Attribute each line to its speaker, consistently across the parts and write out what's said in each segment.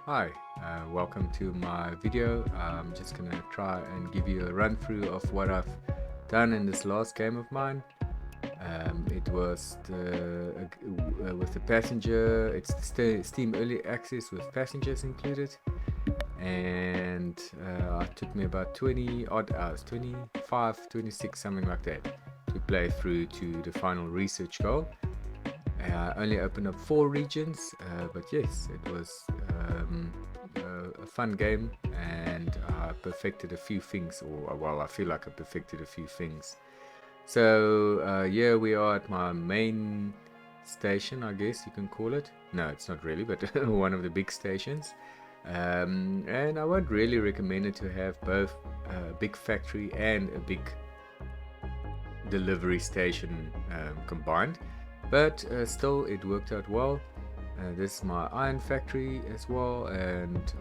Speaker 1: Hi, welcome to my video. I'm just gonna try and give you a run through of what I've done in this last game of mine. It was with the passenger, it's the Steam Early Access with passengers included, and it took me about 20 odd hours, 25, 26, something like that, to play through to the final research goal. I only opened up 4 regions, but yes, it was a fun game, and I perfected a few things, or well, I feel like I perfected a few things. So here we are at my main station, I guess you can call it. No, it's not really, but one of the big stations. And I would really recommend it to have both a big factory and a big delivery station combined, but still it worked out well. This is my iron factory as well, and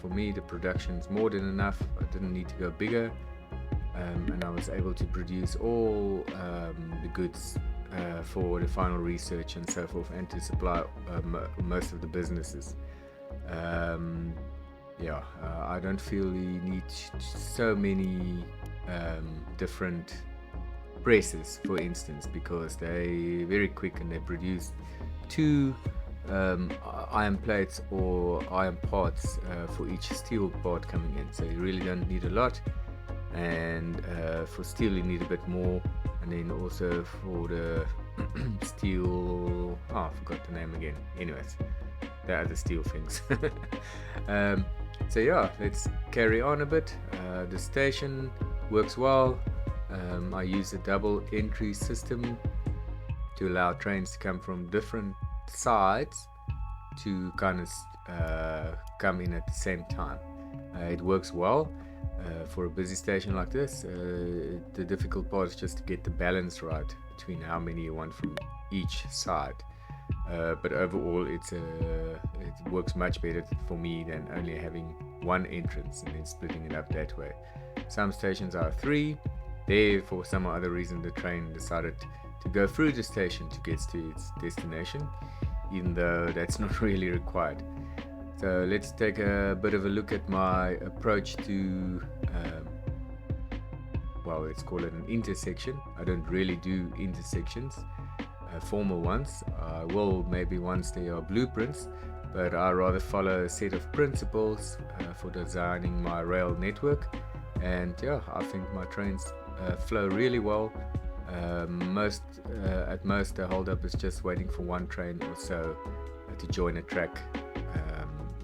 Speaker 1: for me the production is more than enough. I didn't need to go bigger, and I was able to produce all the goods for the final research and so forth, and to supply most of the businesses. I don't feel you need so many different presses, for instance, because they very quick and they produce 2 iron plates or iron parts for each steel part coming in, so you really don't need a lot. And for steel you need a bit more, and then also for the steel, I forgot the name again. Anyways, the other steel things. So yeah, let's carry on a bit. The station works well. I use a double entry system to allow trains to come from different sides to kind of come in at the same time. It works well for a busy station like this. The difficult part is just to get the balance right between how many you want from each side. But overall it works much better for me than only having one entrance and then splitting it up that way. Some stations are 3. There, for some other reason, the train decided to go through the station to get to its destination, even though that's not really required. So let's take a bit of a look at my approach to, well, let's call it an intersection. I don't really do intersections, formal ones. I will maybe once there are blueprints, but I rather follow a set of principles for designing my rail network. And yeah, I think my trains flow really well. At most the holdup is just waiting for one train or so to join a track.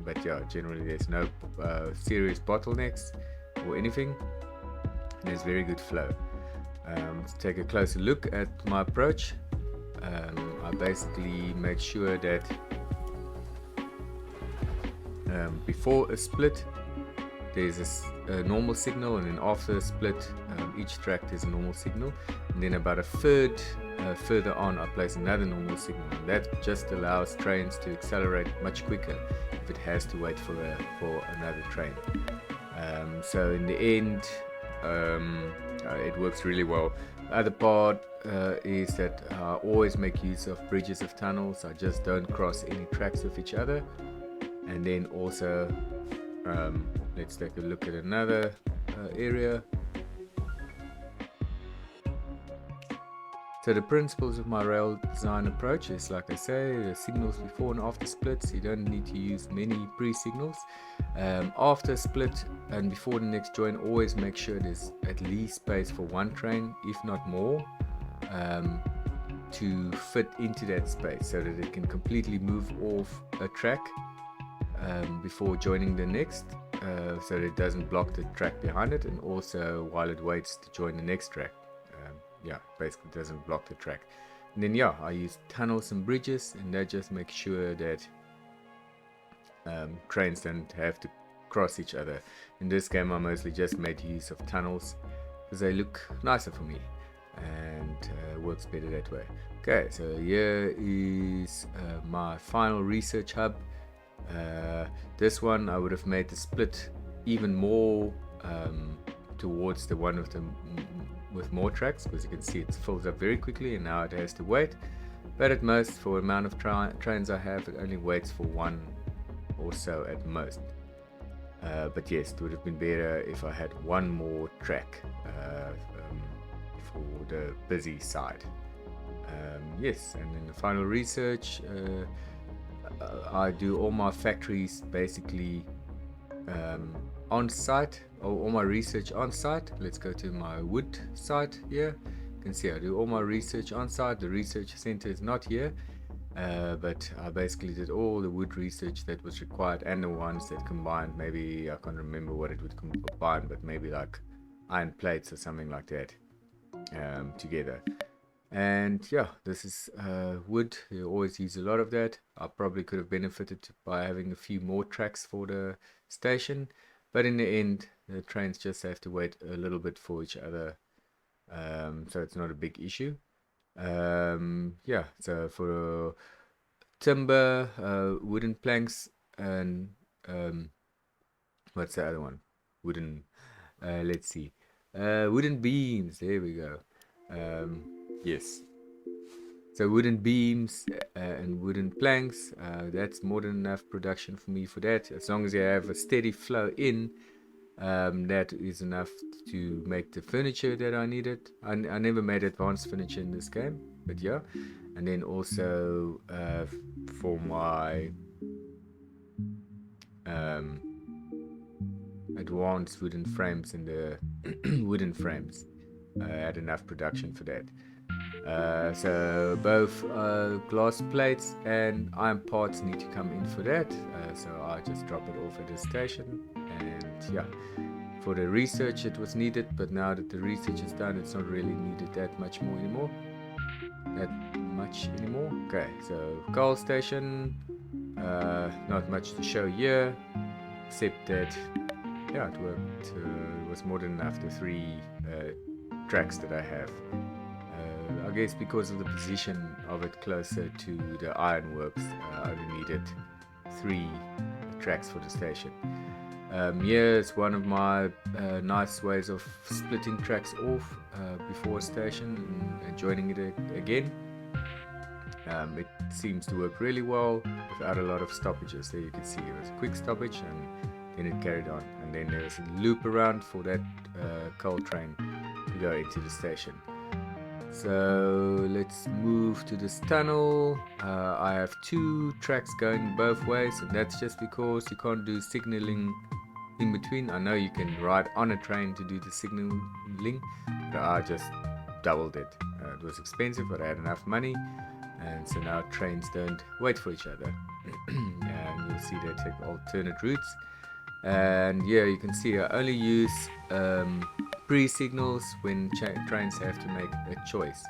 Speaker 1: But yeah, generally there's no serious bottlenecks or anything. There's very good flow. Let's take a closer look at my approach. I basically make sure that before a split there's a normal signal, and then after a split each track there's a normal signal, and then about a third further on I place another normal signal, and that just allows trains to accelerate much quicker if it has to wait for another train. So in the end it works really well. The other part is that I always make use of bridges of tunnels. I just don't cross any tracks with each other. And then also let's take a look at another area. So the principles of my rail design approach is, like I say, the signals before and after splits. You don't need to use many pre-signals. After split and before the next join, always make sure there's at least space for one train, if not more, to fit into that space so that it can completely move off a track before joining the next, so that it doesn't block the track behind it, and also while it waits to join the next track. Basically doesn't block the track. And then I use tunnels and bridges, and that just makes sure that trains don't have to cross each other. In this game I mostly just made use of tunnels because they look nicer for me and works better that way. Okay, so here is my final research hub. This one I would have made the split even more towards the one with more tracks, because you can see it fills up very quickly and now it has to wait. But at most, for the amount of trains I have, it only waits for one or so at most. But yes, it would have been better if I had one more track for the busy side. Yes, and then the final research, I do all my factories basically on site, or all my research on site. Let's go to my wood site here. You can see I do all my research on site. The research center is not here, but I basically did all the wood research that was required, and the ones that combined, maybe I can't remember what it would combine, but maybe like iron plates or something like that together. And yeah, this is wood. You always use a lot of that. I probably could have benefited by having a few more tracks for the station, but in the end the trains just have to wait a little bit for each other, so it's not a big issue. Yeah, so for timber, wooden planks, and what's the other one? Wooden, let's see, wooden beams. There we go. Yes. So wooden beams and wooden planks, that's more than enough production for me for that. As long as I have a steady flow in, that is enough to make the furniture that I needed. I never made advanced furniture in this game, but yeah. And then also for my advanced wooden frames and the wooden frames, I had enough production for that. So both glass plates and iron parts need to come in for that, so I just drop it off at the station. And yeah, for the research it was needed, but now that the research is done, it's not really needed that much anymore. Okay, so coal station, not much to show here, except that yeah, it worked. It was more than enough, the 3 tracks that I have. I guess because of the position of it closer to the ironworks, I only needed 3 tracks for the station. Here is one of my nice ways of splitting tracks off before a station and joining it again. It seems to work really well without a lot of stoppages. There you can see it was a quick stoppage and then it carried on. And then there was a loop around for that coal train to go into the station. So let's move to this tunnel. I have 2 tracks going both ways, and that's just because you can't do signaling in between. I know you can ride on a train to do the signaling, but I just doubled it. It was expensive, but I had enough money, and so now trains don't wait for each other. And you'll see they take alternate routes. And yeah, you can see I only use pre-signals when trains have to make a choice.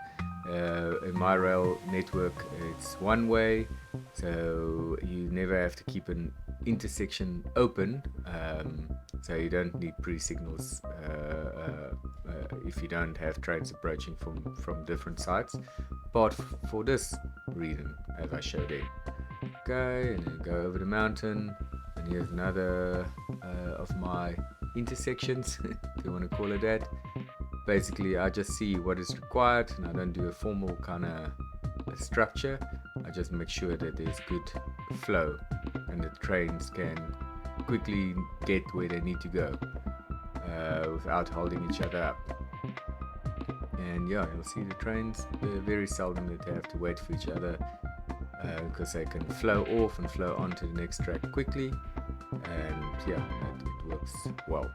Speaker 1: In my rail network it's one way, so you never have to keep an intersection open, so you don't need pre-signals if you don't have trains approaching from different sides, but for this reason, as I showed it. Okay, and then go over the mountain. And here's another of my intersections, if you want to call it that. Basically, I just see what is required, and I don't do a formal kind of structure. I just make sure that there's good flow, and the trains can quickly get where they need to go without holding each other up. And yeah, you'll see the trains, very seldom that they have to wait for each other, because they can flow off and flow onto the next track quickly, and yeah, it works well.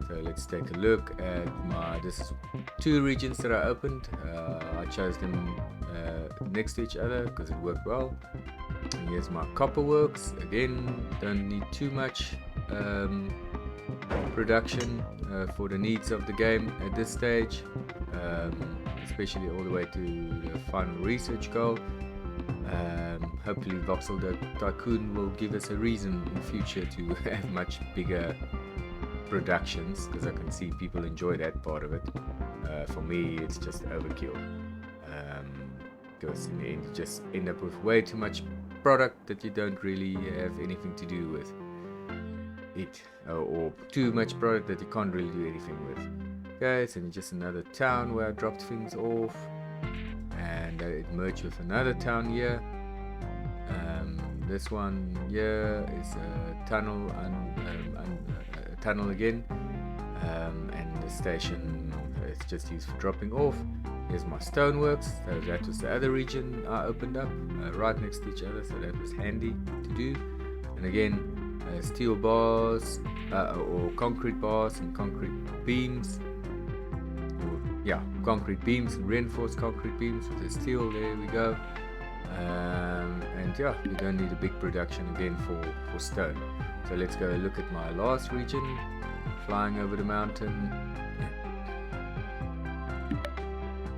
Speaker 1: So let's take a look at this is 2 regions that I opened. I chose them next to each other because it worked well. And here's my copper works. Again, don't need too much production for the needs of the game at this stage, especially all the way to the final research goal. Hopefully Voxel Tycoon will give us a reason in future to have much bigger productions, because I can see people enjoy that part of it. For me it's just overkill, because in the end you just end up with way too much product that you don't really have anything to do with it, or too much product that you can't really do anything with. Okay, so just another town where I dropped things off, and it merged with another town here. This one here is a tunnel, a tunnel again, and the station is just used for dropping off. Here's my stoneworks. So that was the other region I opened up, right next to each other, so that was handy to do. And again, steel bars or concrete bars and concrete beams. Concrete beams and reinforced concrete beams with the steel. There we go. And yeah, you don't need a big production again for stone. So let's go look at my last region, flying over the mountain.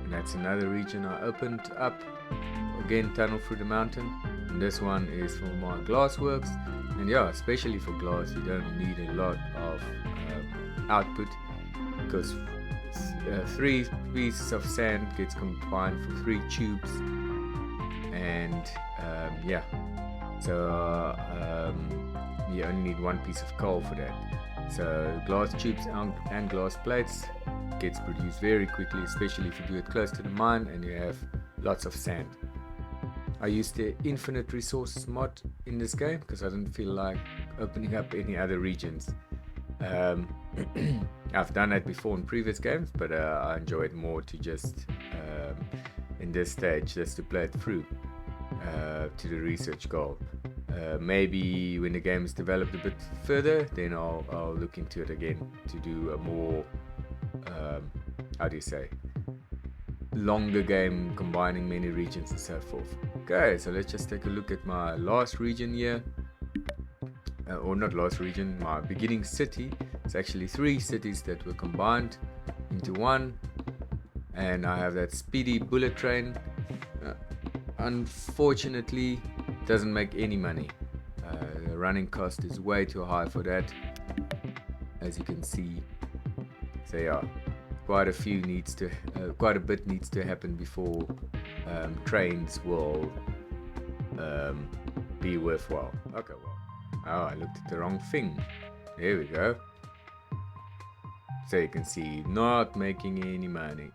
Speaker 1: And that's another region I opened up, again tunnel through the mountain. And this one is for my glass works. And yeah, especially for glass, you don't need a lot of output, because 3 pieces of sand gets combined for 3 tubes, and you only need 1 piece of coal for that. So glass tubes and glass plates gets produced very quickly, especially if you do it close to the mine and you have lots of sand. I used the infinite resources mod in this game because I didn't feel like opening up any other regions. I've done that before in previous games, but I enjoy it more to just in this stage just to play it through to the research goal. Maybe when the game is developed a bit further, then I'll look into it again to do a more longer game, combining many regions and so forth. Okay, so let's just take a look at my last region here. Or not last region, my beginning city. It's actually 3 cities that were combined into one, and I have that speedy bullet train. Unfortunately, doesn't make any money. The running cost is way too high for that, as you can see. So yeah, quite a bit needs to happen before trains will be worthwhile. Okay, well. Oh, I looked at the wrong thing. There we go. So you can see, not making any money.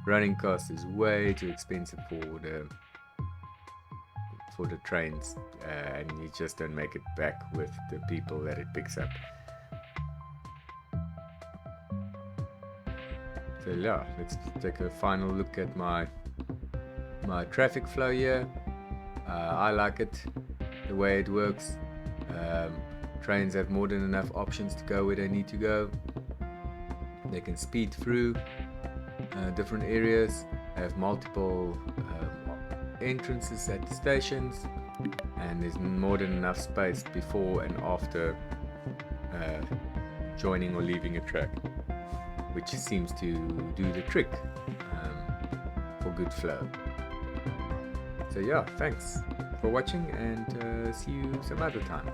Speaker 1: Running cost is way too expensive for the trains, and you just don't make it back with the people that it picks up. So yeah, let's take a final look at my traffic flow here. I like it, the way it works. Trains have more than enough options to go where they need to go. They can speed through different areas, have multiple entrances at the stations, and there's more than enough space before and after joining or leaving a track, which seems to do the trick for good flow. So yeah, thanks for watching, and see you some other time.